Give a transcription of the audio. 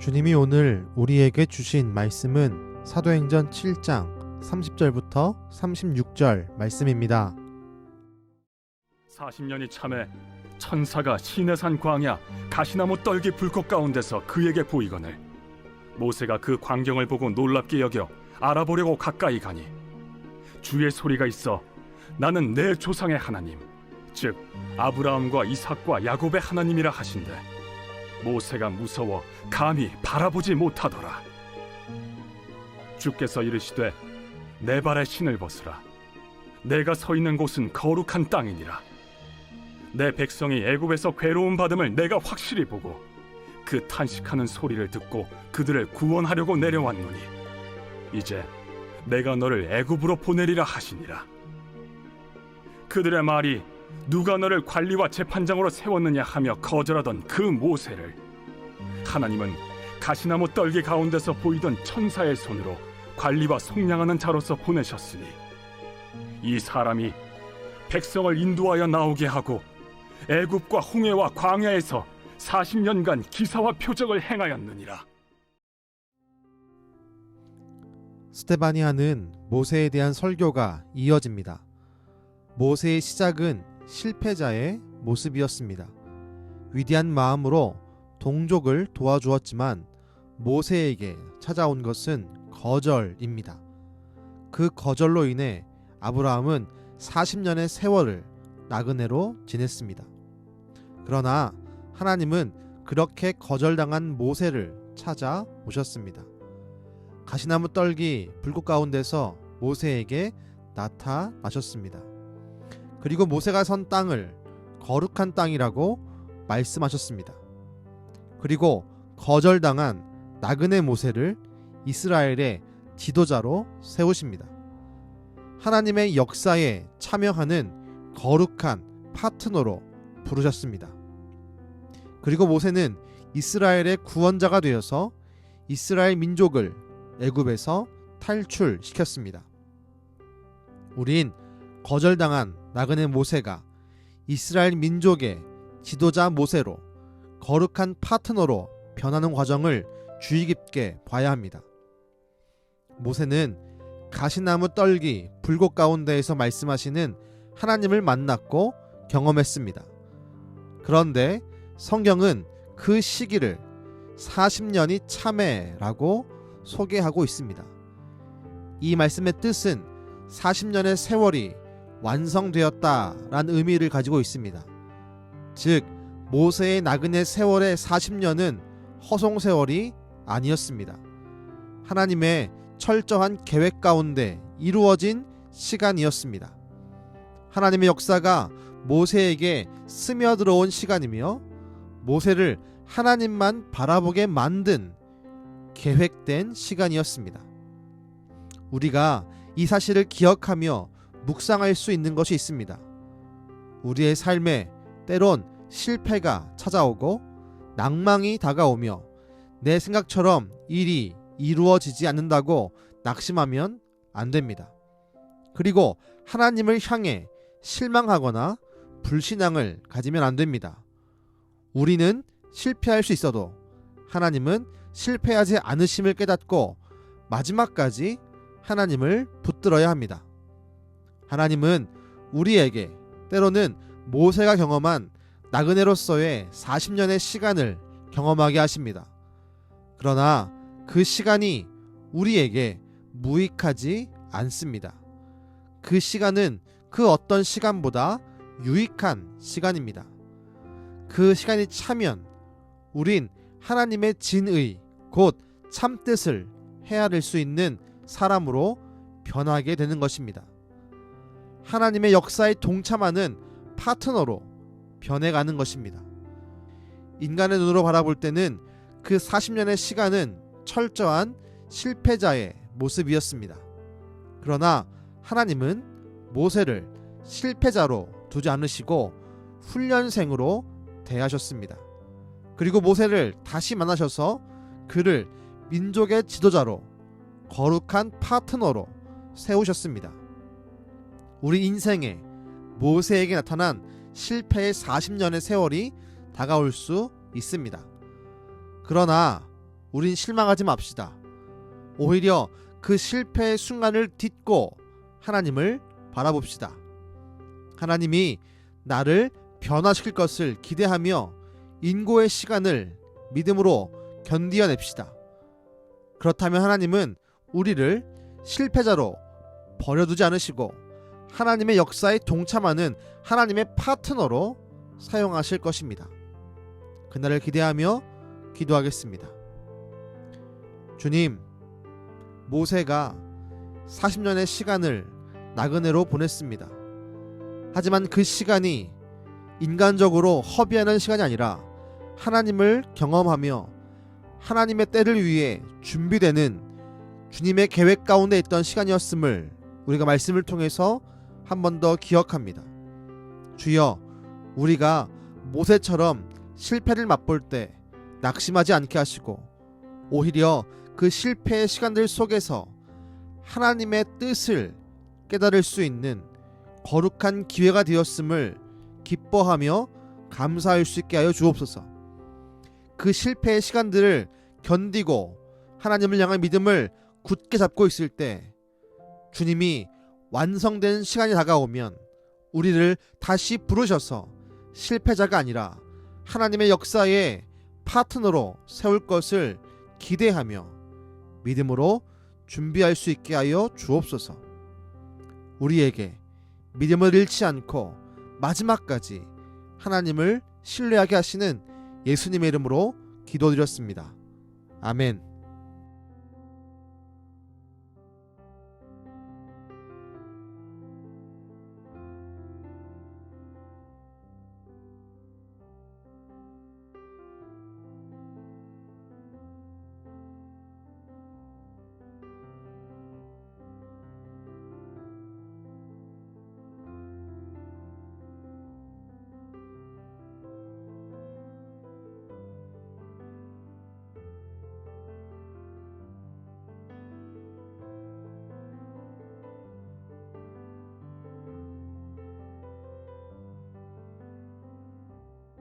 주님이 오늘 우리에게 주신 말씀은 사도행전 7장 30절부터 36절 말씀입니다. 40년이 참에 천사가 시내산 광야 가시나무 떨기 불꽃 가운데서 그에게 보이거늘 모세가 그 광경을 보고 놀랍게 여겨 알아보려고 가까이 가니 주의 소리가 있어 나는 내 조상의 하나님 즉 아브라함과 이삭과 야곱의 하나님이라 하신대 모세가 무서워 감히 바라보지 못하더라. 주께서 이르시되 내 발에 신을 벗으라. 내가 서 있는 곳은 거룩한 땅이니라. 내 백성이 애굽에서 괴로움 받음을 내가 확실히 보고 그 탄식하는 소리를 듣고 그들을 구원하려고 내려왔노니 이제 내가 너를 애굽으로 보내리라 하시니라. 그들의 말이 누가 너를 관리와 재판장으로 세웠느냐 하며 거절하던 그 모세를 하나님은 가시나무 떨기 가운데서 보이던 천사의 손으로 관리와 속량하는 자로서 보내셨으니 이 사람이 백성을 인도하여 나오게 하고 애굽과 홍해와 광야에서 40년간 기사와 표적을 행하였느니라. 스데반이 하는 모세에 대한 설교가 이어집니다. 모세의 시작은 실패자의 모습이었습니다. 위대한 마음으로 동족을 도와주었지만 모세에게 찾아온 것은 거절입니다. 그 거절로 인해 아브라함은 40년의 세월을 나그네로 지냈습니다. 그러나 하나님은 그렇게 거절당한 모세를 찾아오셨습니다. 가시나무 떨기 불꽃 가운데서 모세에게 나타나셨습니다. 그리고 모세가 선 땅을 거룩한 땅이라고 말씀하셨습니다. 그리고 거절당한 나그네 모세를 이스라엘의 지도자로 세우십니다. 하나님의 역사에 참여하는 거룩한 파트너로 부르셨습니다. 그리고 모세는 이스라엘의 구원자가 되어서 이스라엘 민족을 애굽에서 탈출시켰습니다. 우린 거절당한 나그네 모세가 이스라엘 민족의 지도자 모세로 거룩한 파트너로 변하는 과정을 주의 깊게 봐야 합니다. 모세는 가시나무 떨기 불꽃 가운데에서 말씀하시는 하나님을 만났고 경험했습니다. 그런데 성경은 그 시기를 40년이 참회라고 소개하고 있습니다. 이 말씀의 뜻은 40년의 세월이 완성되었다라는 의미를 가지고 있습니다. 즉 모세의 나그네 세월의 40년은 허송 세월이 아니었습니다. 하나님의 철저한 계획 가운데 이루어진 시간이었습니다. 하나님의 역사가 모세에게 스며들어온 시간이며 모세를 하나님만 바라보게 만든 계획된 시간이었습니다. 우리가 이 사실을 기억하며 묵상할 수 있는 것이 있습니다. 우리의 삶에 때론 실패가 찾아오고 낭망이 다가오며 내 생각처럼 일이 이루어지지 않는다고 낙심하면 안 됩니다. 그리고 하나님을 향해 실망하거나 불신앙을 가지면 안 됩니다. 우리는 실패할 수 있어도 하나님은 실패하지 않으심을 깨닫고 마지막까지 하나님을 붙들어야 합니다. 하나님은 우리에게 때로는 모세가 경험한 나그네로서의 40년의 시간을 경험하게 하십니다. 그러나 그 시간이 우리에게 무익하지 않습니다. 그 시간은 그 어떤 시간보다 유익한 시간입니다. 그 시간이 차면 우린 하나님의 진의 곧 참뜻을 헤아릴 수 있는 사람으로 변하게 되는 것입니다. 하나님의 역사에 동참하는 파트너로 변해가는 것입니다. 인간의 눈으로 바라볼 때는 그 40년의 시간은 철저한 실패자의 모습이었습니다. 그러나 하나님은 모세를 실패자로 두지 않으시고 훈련생으로 대하셨습니다. 그리고 모세를 다시 만나셔서 그를 민족의 지도자로 거룩한 파트너로 세우셨습니다. 우리 인생에 모세에게 나타난 실패의 40년의 세월이 다가올 수 있습니다. 그러나 우린 실망하지 맙시다. 오히려 그 실패의 순간을 딛고 하나님을 바라봅시다. 하나님이 나를 변화시킬 것을 기대하며 인고의 시간을 믿음으로 견디어냅시다. 그렇다면 하나님은 우리를 실패자로 버려두지 않으시고 하나님의 역사에 동참하는 하나님의 파트너로 사용하실 것입니다. 그날을 기대하며 기도하겠습니다. 주님, 모세가 40년의 시간을 나그네로 보냈습니다. 하지만 그 시간이 인간적으로 허비하는 시간이 아니라 하나님을 경험하며 하나님의 때를 위해 준비되는 주님의 계획 가운데 있던 시간이었음을 우리가 말씀을 통해서 한 번 더 기억합니다. 주여, 우리가 모세처럼 실패를 맛볼 때 낙심하지 않게 하시고 오히려 그 실패의 시간들 속에서 하나님의 뜻을 깨달을 수 있는 거룩한 기회가 되었음을 기뻐하며 감사할 수 있게 하여 주옵소서. 그 실패의 시간들을 견디고 하나님을 향한 믿음을 굳게 잡고 있을 때 주님이 완성된 시간이 다가오면 우리를 다시 부르셔서 실패자가 아니라 하나님의 역사의 파트너로 세울 것을 기대하며 믿음으로 준비할 수 있게 하여 주옵소서. 우리에게 믿음을 잃지 않고 마지막까지 하나님을 신뢰하게 하시는 예수님의 이름으로 기도드렸습니다. 아멘.